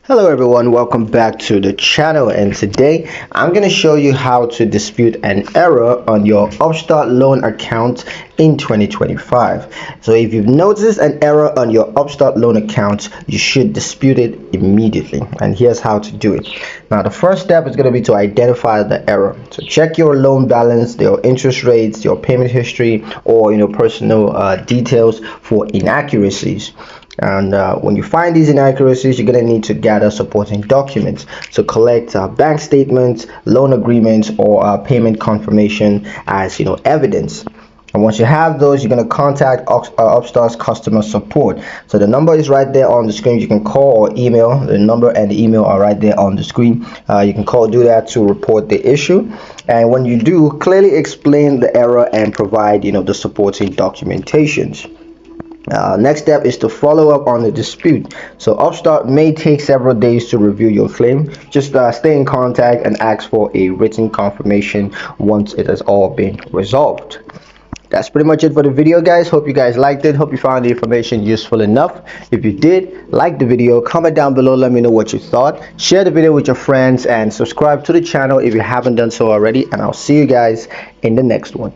Hello everyone, welcome back to the channel, and today I'm going to show you how to dispute an error on your Upstart loan account in 2025. So if you've noticed an error on your Upstart loan account, you should dispute it immediately, and here's how to do it. Now the first step is going to be to identify the error. So check your loan balance, your interest rates, your payment history, or personal details for inaccuracies. And when you find these inaccuracies, you're going to need to gather supporting documents. So collect bank statements, loan agreements, or payment confirmation as evidence. And once you have those, you're going to contact Upstart's customer support. So the number is right there on the screen. You can call or email. The number and the email are right there on the screen. You can do that to report the issue. And when you do, clearly explain the error and provide the supporting documentations. Next step is to follow up on the dispute. So Upstart may take several days to review your claim. Just stay in contact and ask for a written confirmation once it has all been resolved. That's pretty much it for the video, guys. Hope you guys liked it. Hope you found the information useful enough. If you did, like the video, comment down below, let me know what you thought. Share the video with your friends and subscribe to the channel if you haven't done so already, and I'll see you guys in the next one.